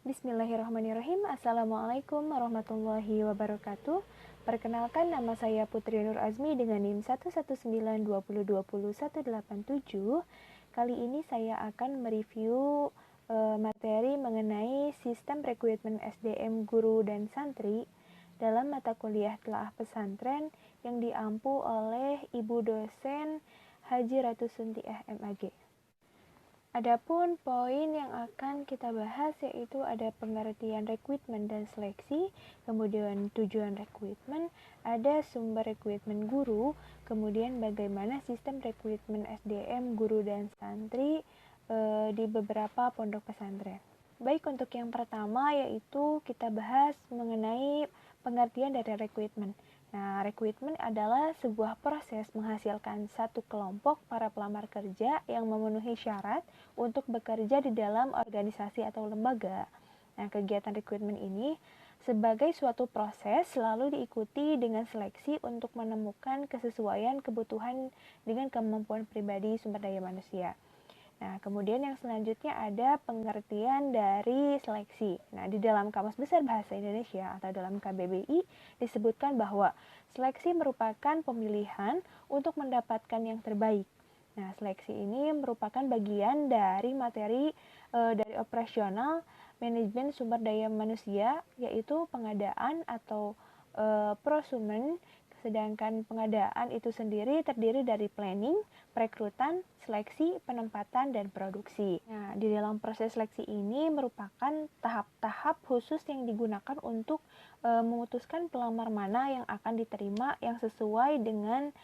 Bismillahirrahmanirrahim. Assalamualaikum warahmatullahi wabarakatuh. Perkenalkan, nama saya Putri Nur Azmi dengan NIM 11920202187. Kali ini saya akan mereview materi mengenai sistem rekrutmen SDM guru dan santri dalam mata kuliah Telaah Pesantren yang diampu oleh Ibu dosen Haji Ratu Suntiah MAG. Adapun poin yang akan kita bahas yaitu ada pengertian rekrutmen dan seleksi, kemudian tujuan rekrutmen, ada sumber rekrutmen guru, kemudian bagaimana sistem rekrutmen SDM guru dan santri di beberapa pondok pesantren. Baik, untuk yang pertama yaitu kita bahas mengenai pengertian dari rekrutmen. Nah, rekrutmen adalah sebuah proses menghasilkan satu kelompok para pelamar kerja yang memenuhi syarat untuk bekerja di dalam organisasi atau lembaga. Nah, kegiatan rekrutmen ini sebagai suatu proses selalu diikuti dengan seleksi untuk menemukan kesesuaian kebutuhan dengan kemampuan pribadi sumber daya manusia. Nah, kemudian yang selanjutnya ada pengertian dari seleksi. Nah, di dalam Kamus Besar Bahasa Indonesia atau dalam KBBI disebutkan bahwa seleksi merupakan pemilihan untuk mendapatkan yang terbaik. Nah, seleksi ini merupakan bagian dari materi dari operasional manajemen sumber daya manusia, yaitu pengadaan atau prosumen. Sedangkan pengadaan itu sendiri terdiri dari planning, perekrutan, seleksi, penempatan, dan produksi. Nah, di dalam proses seleksi ini merupakan tahap-tahap khusus yang digunakan untuk memutuskan pelamar mana yang akan diterima yang sesuai dengan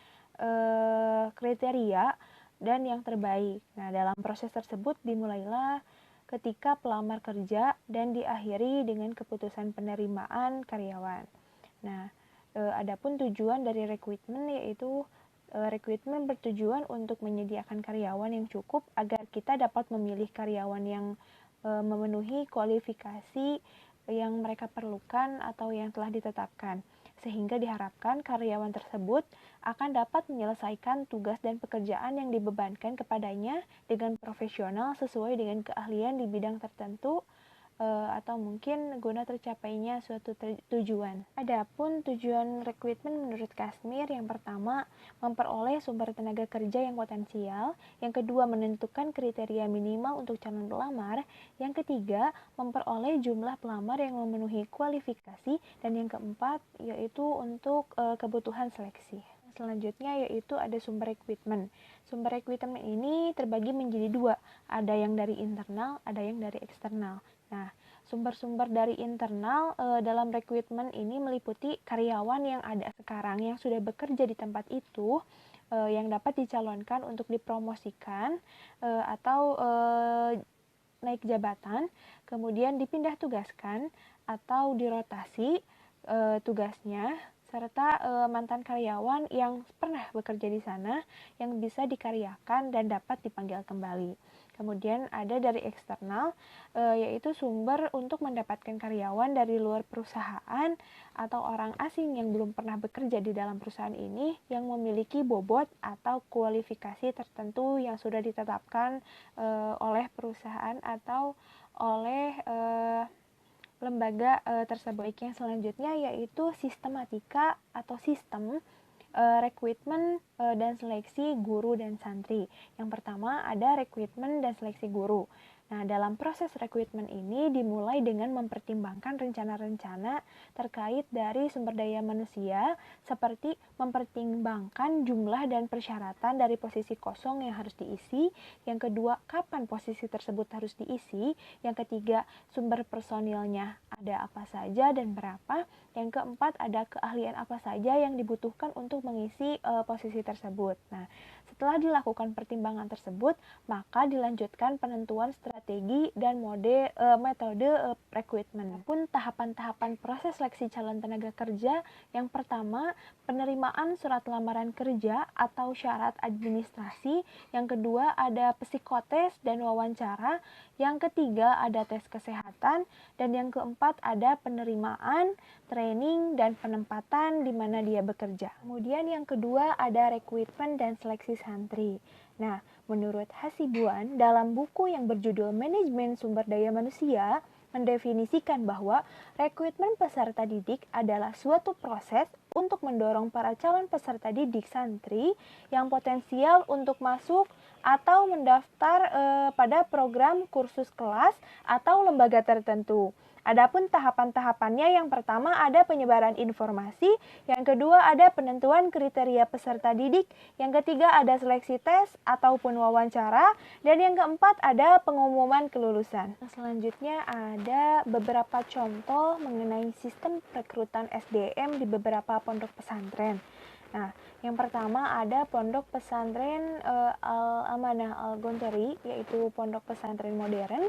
kriteria dan yang terbaik. Nah, dalam proses tersebut dimulailah ketika pelamar kerja dan diakhiri dengan keputusan penerimaan karyawan. Nah, adapun tujuan dari rekrutmen yaitu rekrutmen bertujuan untuk menyediakan karyawan yang cukup agar kita dapat memilih karyawan yang memenuhi kualifikasi yang mereka perlukan atau yang telah ditetapkan, sehingga diharapkan karyawan tersebut akan dapat menyelesaikan tugas dan pekerjaan yang dibebankan kepadanya dengan profesional sesuai dengan keahlian di bidang tertentu atau mungkin guna tercapainya suatu tujuan. Adapun tujuan rekrutmen menurut Kasmir, yang pertama memperoleh sumber tenaga kerja yang potensial, yang kedua menentukan kriteria minimal untuk calon pelamar, yang ketiga memperoleh jumlah pelamar yang memenuhi kualifikasi, dan yang keempat yaitu untuk kebutuhan seleksi. Selanjutnya yaitu ada sumber rekrutmen. Sumber rekrutmen ini terbagi menjadi dua, ada yang dari internal, ada yang dari eksternal. Nah, sumber-sumber dari internal dalam rekrutmen ini meliputi karyawan yang ada sekarang yang sudah bekerja di tempat itu, yang dapat dicalonkan untuk dipromosikan atau naik jabatan, kemudian dipindah tugaskan atau dirotasi tugasnya, serta mantan karyawan yang pernah bekerja di sana yang bisa dikaryakan dan dapat dipanggil kembali. Kemudian ada dari eksternal, yaitu sumber untuk mendapatkan karyawan dari luar perusahaan atau orang asing yang belum pernah bekerja di dalam perusahaan ini yang memiliki bobot atau kualifikasi tertentu yang sudah ditetapkan oleh perusahaan atau oleh lembaga tersebut. Yang selanjutnya yaitu sistematika atau sistem rekrutmen dan seleksi guru dan santri. Yang pertama ada rekrutmen dan seleksi guru. Nah, dalam proses rekrutmen ini dimulai dengan mempertimbangkan rencana-rencana terkait dari sumber daya manusia, seperti mempertimbangkan jumlah dan persyaratan dari posisi kosong yang harus diisi. Yang kedua, kapan posisi tersebut harus diisi. Yang ketiga, sumber personilnya ada apa saja dan berapa. Yang keempat, ada keahlian apa saja yang dibutuhkan untuk mengisi posisi tersebut. Nah, setelah dilakukan pertimbangan tersebut, maka dilanjutkan penentuan strategi dan metode rekrutmen. Pun tahapan-tahapan proses seleksi calon tenaga kerja, yang pertama penerimaan surat lamaran kerja atau syarat administrasi, yang kedua ada psikotes dan wawancara, yang ketiga ada tes kesehatan, dan yang keempat ada penerimaan, training, dan penempatan di mana dia bekerja. Kemudian yang kedua ada rekrutmen dan seleksi santri. Nah, menurut Hasibuan dalam buku yang berjudul Manajemen Sumber Daya Manusia, mendefinisikan bahwa rekrutmen peserta didik adalah suatu proses untuk mendorong para calon peserta didik santri yang potensial untuk masuk atau mendaftar pada program kursus kelas atau lembaga tertentu. Adapun tahapan-tahapannya, yang pertama ada penyebaran informasi, yang kedua ada penentuan kriteria peserta didik, yang ketiga ada seleksi tes ataupun wawancara, dan yang keempat ada pengumuman kelulusan. Selanjutnya ada beberapa contoh mengenai sistem rekrutan SDM di beberapa pondok pesantren. Nah, yang pertama ada pondok pesantren Al-Amanah Al-Gontori, yaitu pondok pesantren modern.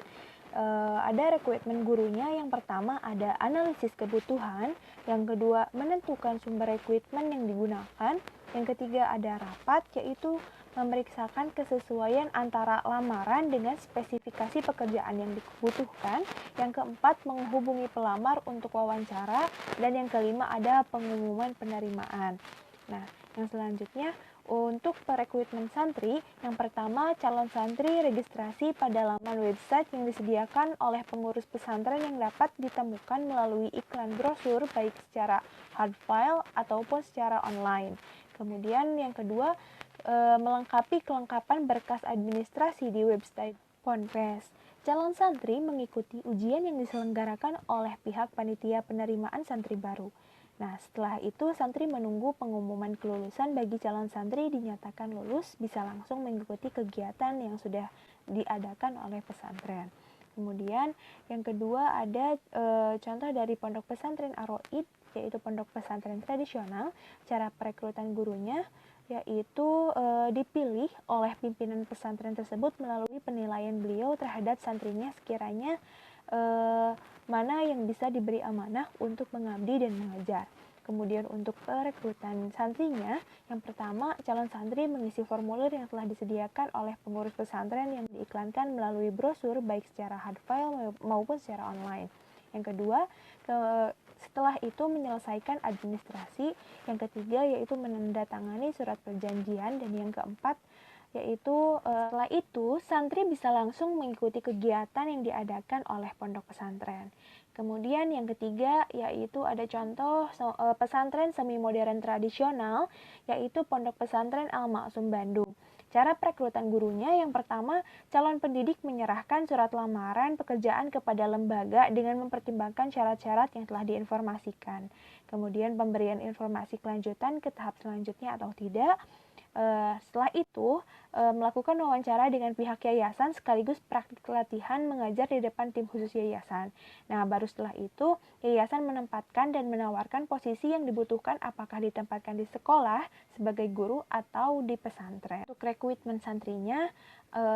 Ada rekrutmen gurunya. Yang pertama ada analisis kebutuhan, yang kedua menentukan sumber rekrutmen yang digunakan, yang ketiga ada rapat, yaitu memeriksakan kesesuaian antara lamaran dengan spesifikasi pekerjaan yang dibutuhkan, yang keempat menghubungi pelamar untuk wawancara, dan yang kelima ada pengumuman penerimaan. Nah, yang selanjutnya untuk perekrutmen santri, yang pertama calon santri registrasi pada laman website yang disediakan oleh pengurus pesantren yang dapat ditemukan melalui iklan brosur baik secara hard file ataupun secara online. Kemudian yang kedua, melengkapi kelengkapan berkas administrasi di website Ponpes. Calon santri mengikuti ujian yang diselenggarakan oleh pihak panitia penerimaan santri baru. Nah, setelah itu santri menunggu pengumuman kelulusan. Bagi calon santri dinyatakan lulus bisa langsung mengikuti kegiatan yang sudah diadakan oleh pesantren. Kemudian yang kedua ada contoh dari pondok pesantren Ar-Roid, yaitu pondok pesantren tradisional. Cara perekrutan gurunya yaitu dipilih oleh pimpinan pesantren tersebut melalui penilaian beliau terhadap santrinya sekiranya mana yang bisa diberi amanah untuk mengabdi dan mengajar. Kemudian untuk perekrutan santrinya, yang pertama calon santri mengisi formulir yang telah disediakan oleh pengurus pesantren yang diiklankan melalui brosur baik secara hard file maupun secara online. Yang kedua, setelah itu menyelesaikan administrasi. Yang ketiga yaitu menandatangani surat perjanjian, dan yang keempat yaitu setelah itu santri bisa langsung mengikuti kegiatan yang diadakan oleh pondok pesantren. Kemudian yang ketiga yaitu ada contoh pesantren semi modern tradisional, yaitu pondok pesantren Al-Maksum Bandung. Cara perekrutan gurunya, yang pertama calon pendidik menyerahkan surat lamaran pekerjaan kepada lembaga dengan mempertimbangkan syarat-syarat yang telah diinformasikan. Kemudian pemberian informasi kelanjutan ke tahap selanjutnya atau tidak. Setelah itu melakukan wawancara dengan pihak yayasan sekaligus praktik latihan mengajar di depan tim khusus yayasan. Nah, baru setelah itu yayasan menempatkan dan menawarkan posisi yang dibutuhkan, apakah ditempatkan di sekolah sebagai guru atau di pesantren. Untuk rekrutmen santrinya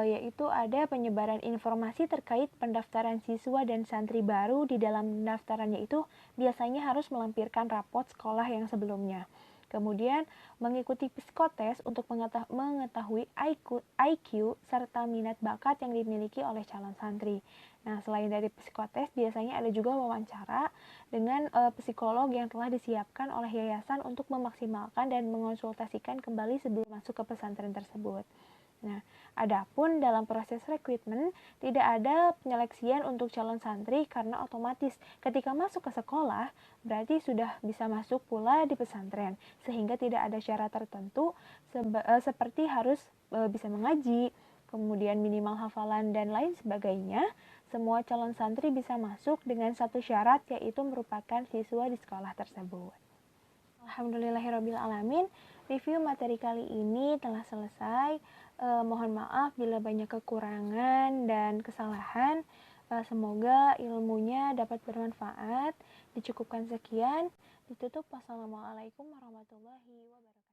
yaitu ada penyebaran informasi terkait pendaftaran siswa dan santri baru. Di dalam pendaftarannya itu biasanya harus melampirkan rapot sekolah yang sebelumnya. Kemudian mengikuti psikotes untuk mengetahui IQ serta minat bakat yang dimiliki oleh calon santri. Nah, selain dari psikotes, biasanya ada juga wawancara dengan psikolog yang telah disiapkan oleh yayasan untuk memaksimalkan dan mengonsultasikan kembali sebelum masuk ke pesantren tersebut. Nah, adapun dalam proses rekrutmen tidak ada penyeleksian untuk calon santri karena otomatis ketika masuk ke sekolah berarti sudah bisa masuk pula di pesantren, sehingga tidak ada syarat tertentu seperti harus bisa mengaji, kemudian minimal hafalan dan lain sebagainya. Semua calon santri bisa masuk dengan satu syarat, yaitu merupakan siswa di sekolah tersebut. Alhamdulillahirabbil alamin. Review materi kali ini telah selesai. Mohon maaf bila banyak kekurangan dan kesalahan. Semoga ilmunya dapat bermanfaat. Dicukupkan sekian. Ditutup. Wassalamualaikum warahmatullahi wabarakatuh.